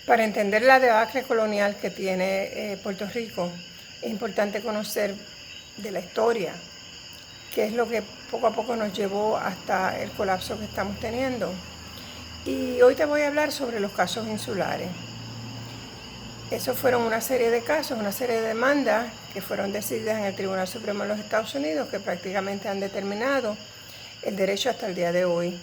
Para entender la debacle colonial que tiene Puerto Rico, es importante conocer de la historia, qué es lo que poco a poco nos llevó hasta el colapso que estamos teniendo. Y hoy te voy a hablar sobre los casos insulares. Esos fueron una serie de casos, una serie de demandas que fueron decididas en el Tribunal Supremo de los Estados Unidos, que prácticamente han determinado el derecho hasta el día de hoy.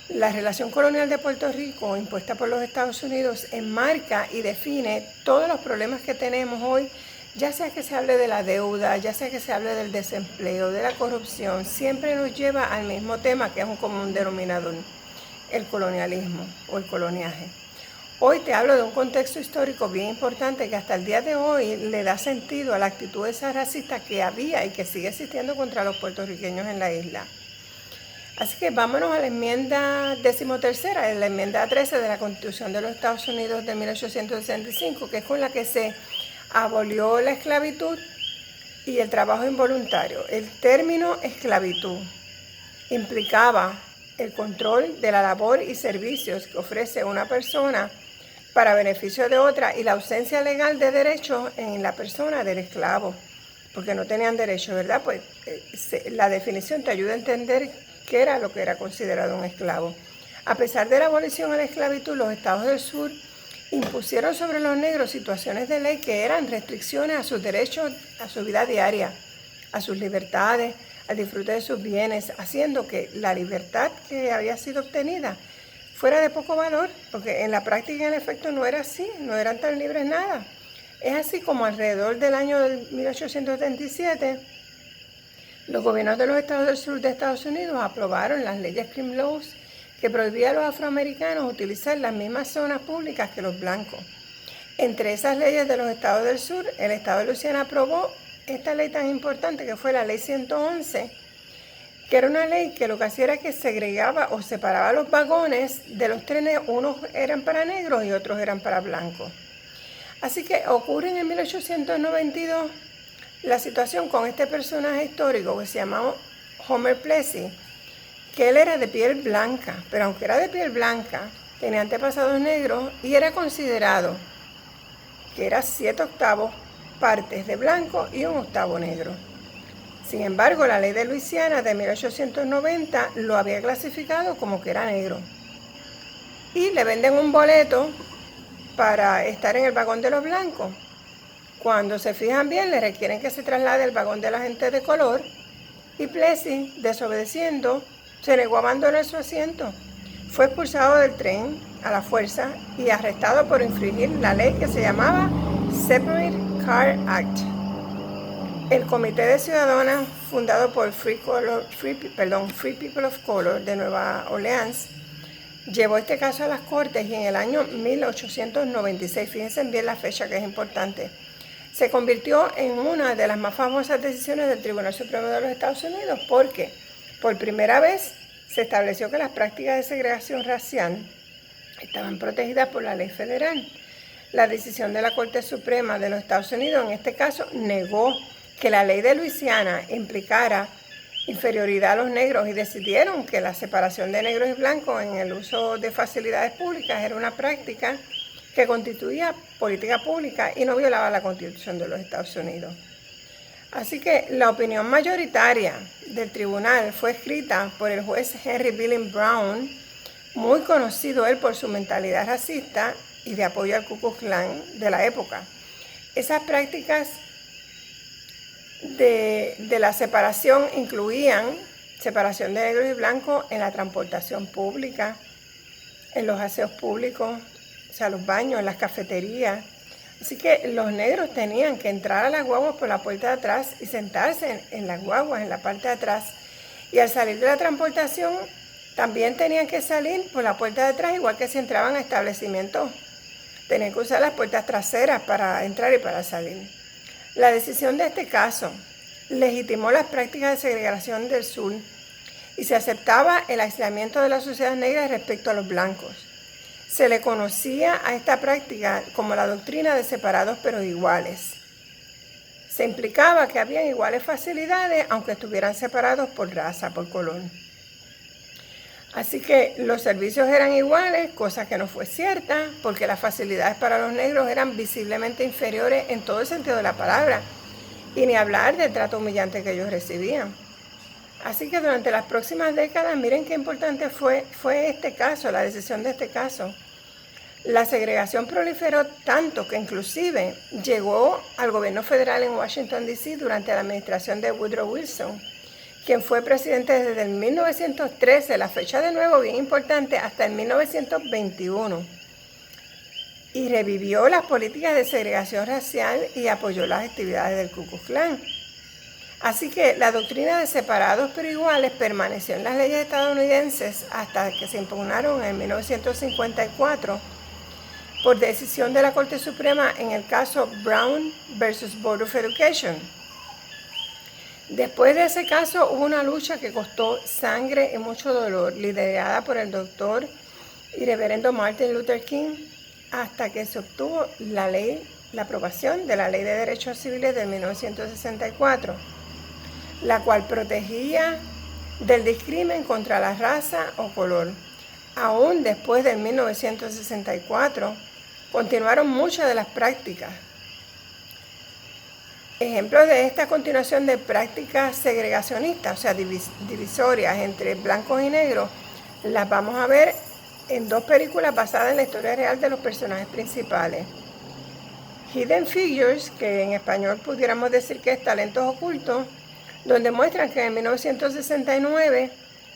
La relación colonial de Puerto Rico, impuesta por los Estados Unidos, enmarca y define todos los problemas que tenemos hoy, ya sea que se hable de la deuda, ya sea que se hable del desempleo, de la corrupción, siempre nos lleva al mismo tema, que es un común denominador, el colonialismo o el coloniaje. Hoy te hablo de un contexto histórico bien importante que hasta el día de hoy le da sentido a la actitud esa racista que había y que sigue existiendo contra los puertorriqueños en la isla. Así que vámonos a la enmienda 13ª, la enmienda 13 de la Constitución de los Estados Unidos de 1865, que es con la que se abolió la esclavitud y el trabajo involuntario. El término esclavitud implicaba el control de la labor y servicios que ofrece una persona para beneficio de otra y la ausencia legal de derechos en la persona del esclavo, porque no tenían derecho, ¿verdad? Pues la definición te ayuda a entender qué era lo que era considerado un esclavo. A pesar de la abolición de la esclavitud, los estados del sur impusieron sobre los negros situaciones de ley que eran restricciones a sus derechos, a su vida diaria, a sus libertades, al disfrute de sus bienes, haciendo que la libertad que había sido obtenida fuera de poco valor, porque en la práctica, en efecto, no era así, no eran tan libres nada. Es así como alrededor del año 1877, los gobiernos de los estados del sur de Estados Unidos aprobaron las leyes Crime Laws que prohibían a los afroamericanos utilizar las mismas zonas públicas que los blancos. Entre esas leyes de los estados del sur, el estado de Luisiana aprobó esta ley tan importante que fue la ley 111, que era una ley que lo que hacía era que segregaba o separaba los vagones de los trenes, unos eran para negros y otros eran para blancos. Así que ocurre en 1892 la situación con este personaje histórico que se llamaba Homer Plessy, que él era de piel blanca, pero aunque era de piel blanca, tenía antepasados negros y era considerado que era 7/8 partes de blanco y 1/8 negro. Sin embargo, la ley de Luisiana de 1890 lo había clasificado como que era negro. Y le venden un boleto para estar en el vagón de los blancos. Cuando se fijan bien, le requieren que se traslade al vagón de la gente de color y Plessy, desobedeciendo, se negó a abandonar su asiento. Fue expulsado del tren a la fuerza y arrestado por infringir la ley que se llamaba Separate Car Act. El Comité de Ciudadanas, fundado por Free People of Color de Nueva Orleans, llevó este caso a las cortes y en el año 1896, fíjense bien la fecha que es importante, se convirtió en una de las más famosas decisiones del Tribunal Supremo de los Estados Unidos porque por primera vez se estableció que las prácticas de segregación racial estaban protegidas por la ley federal. La decisión de la Corte Suprema de los Estados Unidos en este caso negó que la ley de Luisiana implicara inferioridad a los negros y decidieron que la separación de negros y blancos en el uso de facilidades públicas era una práctica que constituía política pública y no violaba la Constitución de los Estados Unidos. Así que la opinión mayoritaria del tribunal fue escrita por el juez Henry Billing Brown, muy conocido él por su mentalidad racista y de apoyo al Ku Klux Klan de la época. Esas prácticas de la separación incluían separación de negros y blancos en la transportación pública, en los aseos públicos, o sea, los baños, en las cafeterías. Así que los negros tenían que entrar a las guaguas por la puerta de atrás y sentarse en las guaguas, en la parte de atrás. Y al salir de la transportación, también tenían que salir por la puerta de atrás, igual que si entraban a establecimientos. Tenían que usar las puertas traseras para entrar y para salir. La decisión de este caso legitimó las prácticas de segregación del sur y se aceptaba el aislamiento de la sociedad negra respecto a los blancos. Se le conocía a esta práctica como la doctrina de separados pero iguales. Se implicaba que habían iguales facilidades aunque estuvieran separados por raza, por color. Así que los servicios eran iguales, cosa que no fue cierta, porque las facilidades para los negros eran visiblemente inferiores en todo el sentido de la palabra, y ni hablar del trato humillante que ellos recibían. Así que durante las próximas décadas, miren qué importante fue este caso, la decisión de este caso. La segregación proliferó tanto que inclusive llegó al gobierno federal en Washington, D.C. durante la administración de Woodrow Wilson, quien fue presidente desde el 1913, la fecha de nuevo bien importante, hasta el 1921. Y revivió las políticas de segregación racial y apoyó las actividades del Ku Klux Klan. Así que la doctrina de separados pero iguales permaneció en las leyes estadounidenses hasta que se impugnaron en 1954 por decisión de la Corte Suprema en el caso Brown versus Board of Education. Después de ese caso hubo una lucha que costó sangre y mucho dolor, liderada por el doctor y reverendo Martin Luther King, hasta que se obtuvo la aprobación de la Ley de Derechos Civiles de 1964, la cual protegía del discrimen contra la raza o color. Aún después de 1964, continuaron muchas de las prácticas. Ejemplos de esta continuación de prácticas segregacionistas, o sea, divisorias entre blancos y negros, las vamos a ver en dos películas basadas en la historia real de los personajes principales. Hidden Figures, que en español pudiéramos decir que es Talentos Ocultos, donde muestran que en 1969,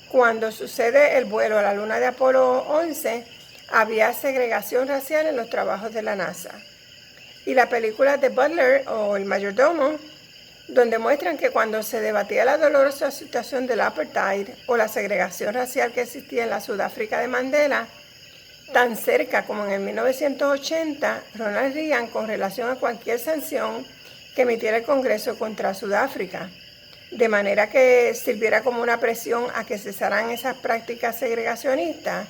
cuando sucede el vuelo a la luna de Apolo 11, había segregación racial en los trabajos de la NASA. Y la película The Butler o El Mayordomo, donde muestran que cuando se debatía la dolorosa situación del apartheid o la segregación racial que existía en la Sudáfrica de Mandela, tan cerca como en el 1980, Ronald Reagan, con relación a cualquier sanción que emitiera el Congreso contra Sudáfrica, de manera que sirviera como una presión a que cesaran esas prácticas segregacionistas,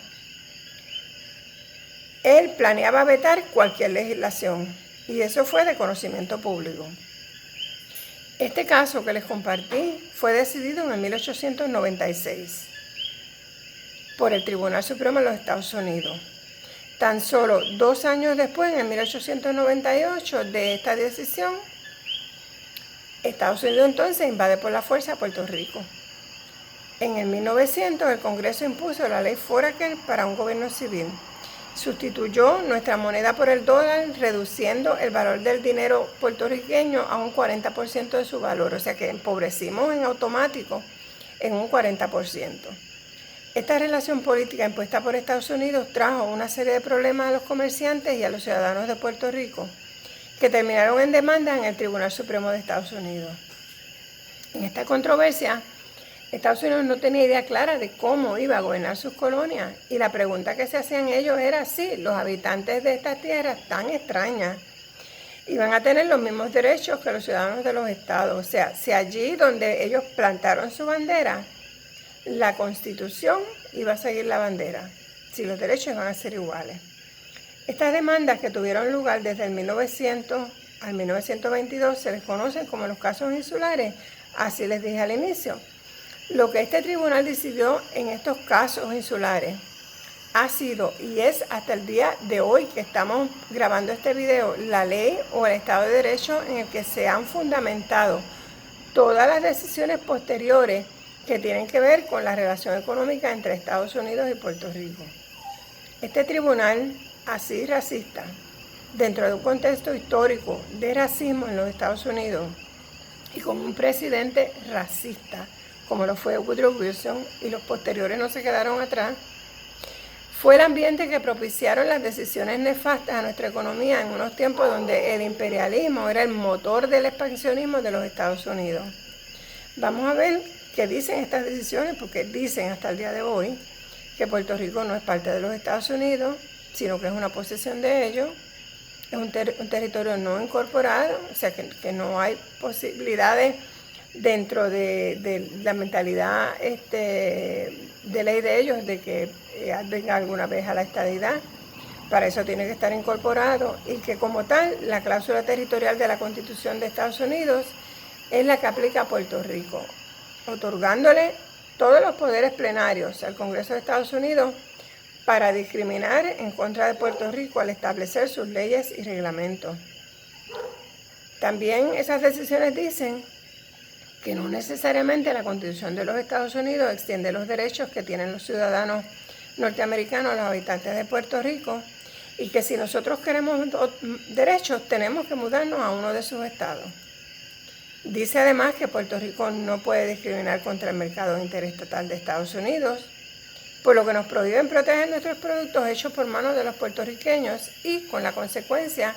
él planeaba vetar cualquier legislación, y eso fue de conocimiento público. Este caso que les compartí fue decidido en el 1896 por el Tribunal Supremo de los Estados Unidos. Tan solo 2 años después, en el 1898, de esta decisión, Estados Unidos entonces invade por la fuerza a Puerto Rico. En el 1900, el Congreso impuso la ley Foraker para un gobierno civil. Sustituyó nuestra moneda por el dólar, reduciendo el valor del dinero puertorriqueño a un 40% de su valor, o sea que empobrecimos en automático en un 40%. Esta relación política impuesta por Estados Unidos trajo una serie de problemas a los comerciantes y a los ciudadanos de Puerto Rico, que terminaron en demanda en el Tribunal Supremo de Estados Unidos. En esta controversia, Estados Unidos no tenía idea clara de cómo iba a gobernar sus colonias, y la pregunta que se hacían ellos era si los habitantes de estas tierras tan extrañas iban a tener los mismos derechos que los ciudadanos de los estados. O sea, si allí donde ellos plantaron su bandera, la Constitución iba a seguir la bandera, si los derechos iban a ser iguales. Estas demandas, que tuvieron lugar desde el 1900 al 1922, se les conocen como los casos insulares, así les dije al inicio. Lo que este tribunal decidió en estos casos insulares ha sido, y es hasta el día de hoy que estamos grabando este video, la ley o el Estado de Derecho en el que se han fundamentado todas las decisiones posteriores que tienen que ver con la relación económica entre Estados Unidos y Puerto Rico. Este tribunal, así racista, dentro de un contexto histórico de racismo en los Estados Unidos y con un presidente racista, como lo fue Woodrow Wilson, y los posteriores no se quedaron atrás, fue el ambiente que propiciaron las decisiones nefastas a nuestra economía en unos tiempos donde el imperialismo era el motor del expansionismo de los Estados Unidos. Vamos a ver qué dicen estas decisiones, porque dicen hasta el día de hoy que Puerto Rico no es parte de los Estados Unidos, sino que es una posesión de ellos, es un territorio no incorporado, o sea que no hay posibilidades dentro de la mentalidad de ley de ellos de que venga alguna vez a la estadidad. Para eso tiene que estar incorporado, y que como tal la cláusula territorial de la Constitución de Estados Unidos es la que aplica a Puerto Rico, otorgándole todos los poderes plenarios al Congreso de Estados Unidos para discriminar en contra de Puerto Rico al establecer sus leyes y reglamentos. También esas decisiones dicen que no necesariamente la Constitución de los Estados Unidos extiende los derechos que tienen los ciudadanos norteamericanos, los habitantes de Puerto Rico, y que si nosotros queremos derechos tenemos que mudarnos a uno de sus estados. Dice además que Puerto Rico no puede discriminar contra el mercado interestatal de Estados Unidos, por lo que nos prohíben proteger nuestros productos hechos por manos de los puertorriqueños y con la consecuencia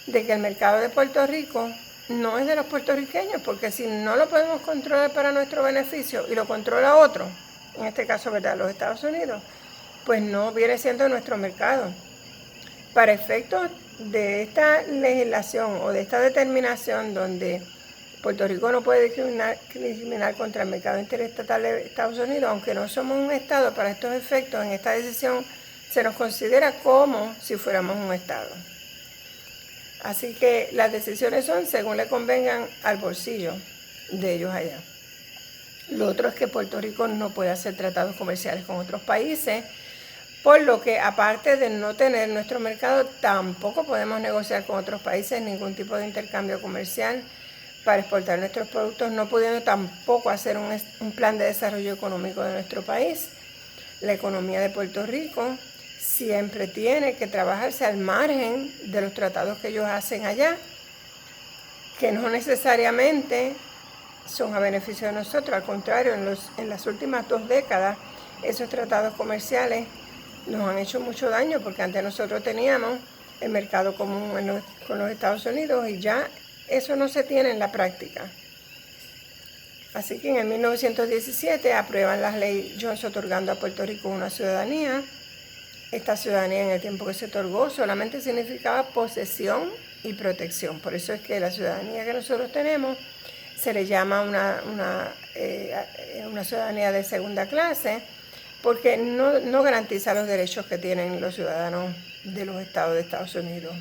de que el mercado de Puerto Rico no es de los puertorriqueños, porque si no lo podemos controlar para nuestro beneficio y lo controla otro, en este caso, ¿verdad?, los Estados Unidos, pues no viene siendo nuestro mercado. Para efectos de esta legislación o de esta determinación donde Puerto Rico no puede discriminar contra el mercado interestatal de Estados Unidos, aunque no somos un estado, para estos efectos, en esta decisión se nos considera como si fuéramos un estado. Así que las decisiones son según le convengan al bolsillo de ellos allá. Lo otro es que Puerto Rico no puede hacer tratados comerciales con otros países, por lo que aparte de no tener nuestro mercado, tampoco podemos negociar con otros países ningún tipo de intercambio comercial para exportar nuestros productos, no pudiendo tampoco hacer un plan de desarrollo económico de nuestro país. La economía de Puerto Rico siempre tiene que trabajarse al margen de los tratados que ellos hacen allá, que no necesariamente son a beneficio de nosotros, al contrario, en las últimas 2 décadas esos tratados comerciales nos han hecho mucho daño, porque antes nosotros teníamos el mercado común con los Estados Unidos y ya eso no se tiene en la práctica. Así que en el 1917 aprueban las leyes Jones otorgando a Puerto Rico una ciudadanía. Esta ciudadanía, en el tiempo que se otorgó, solamente significaba posesión y protección. Por eso es que la ciudadanía que nosotros tenemos se le llama una ciudadanía de segunda clase, porque no garantiza los derechos que tienen los ciudadanos de los estados de Estados Unidos.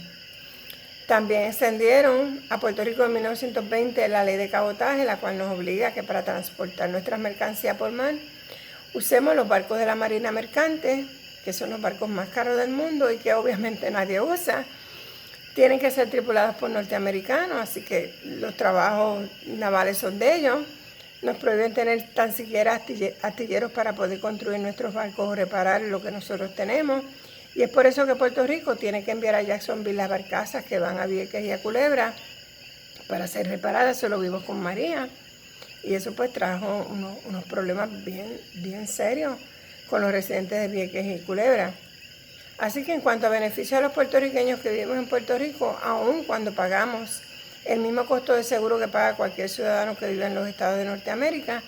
También extendieron a Puerto Rico en 1920 la ley de cabotaje, la cual nos obliga a que para transportar nuestras mercancías por mar usemos los barcos de la Marina Mercante, que son los barcos más caros del mundo y que obviamente nadie usa. Tienen que ser tripulados por norteamericanos, así que los trabajos navales son de ellos. Nos prohíben tener tan siquiera astilleros para poder construir nuestros barcos o reparar lo que nosotros tenemos. Y es por eso que Puerto Rico tiene que enviar a Jacksonville las barcazas que van a Vieques y a Culebra para ser reparadas. Eso lo vimos con María. Y eso pues trajo unos problemas bien serios con los residentes de Vieques y Culebra. Así que en cuanto a beneficio a los puertorriqueños que vivimos en Puerto Rico, aun cuando pagamos el mismo costo de seguro que paga cualquier ciudadano que vive en los estados de Norteamérica,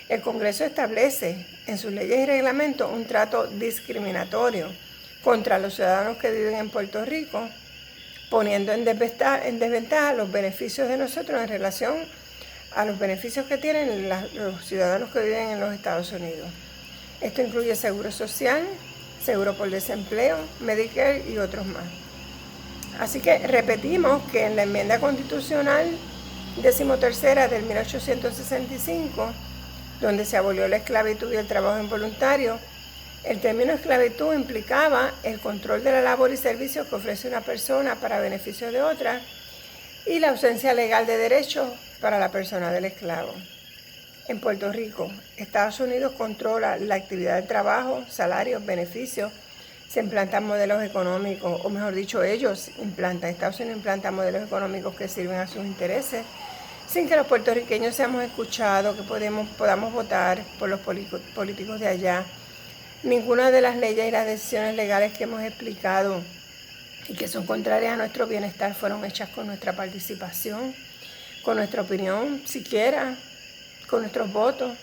el Congreso establece en sus leyes y reglamentos un trato discriminatorio contra los ciudadanos que viven en Puerto Rico, poniendo en desventaja los beneficios de nosotros en relación a los beneficios que tienen los ciudadanos que viven en los Estados Unidos. Esto incluye seguro social, seguro por desempleo, Medicare y otros más. Así que repetimos que en la enmienda constitucional 13ª del 1865, donde se abolió la esclavitud y el trabajo involuntario, el término esclavitud implicaba el control de la labor y servicios que ofrece una persona para beneficio de otra y la ausencia legal de derechos para la persona del esclavo. En Puerto Rico, Estados Unidos controla la actividad de trabajo, salarios, beneficios. Se implantan modelos económicos, o mejor dicho, Estados Unidos implanta modelos económicos que sirven a sus intereses, sin que los puertorriqueños seamos escuchados, que podamos votar por los políticos de allá. Ninguna de las leyes y las decisiones legales que hemos explicado y que son contrarias a nuestro bienestar fueron hechas con nuestra participación, con nuestra opinión, siquiera con nuestros votos.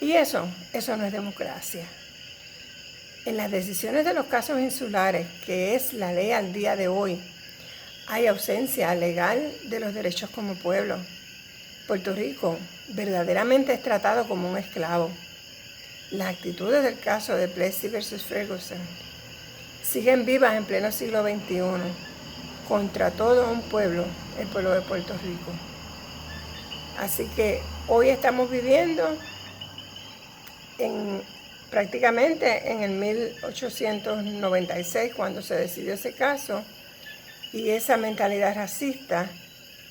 Y eso no es democracia. En las decisiones de los casos insulares, que es la ley al día de hoy, hay ausencia legal de los derechos como pueblo. Puerto Rico verdaderamente es tratado como un esclavo. Las actitudes del caso de Plessy versus Ferguson siguen vivas en pleno siglo XXI contra todo un pueblo, el pueblo de Puerto Rico. Así que hoy estamos viviendo prácticamente en el 1896, cuando se decidió ese caso, y esa mentalidad racista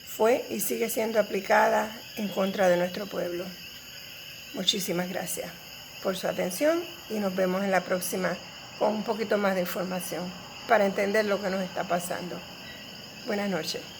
fue y sigue siendo aplicada en contra de nuestro pueblo. Muchísimas gracias por su atención y nos vemos en la próxima con un poquito más de información para entender lo que nos está pasando. Buenas noches.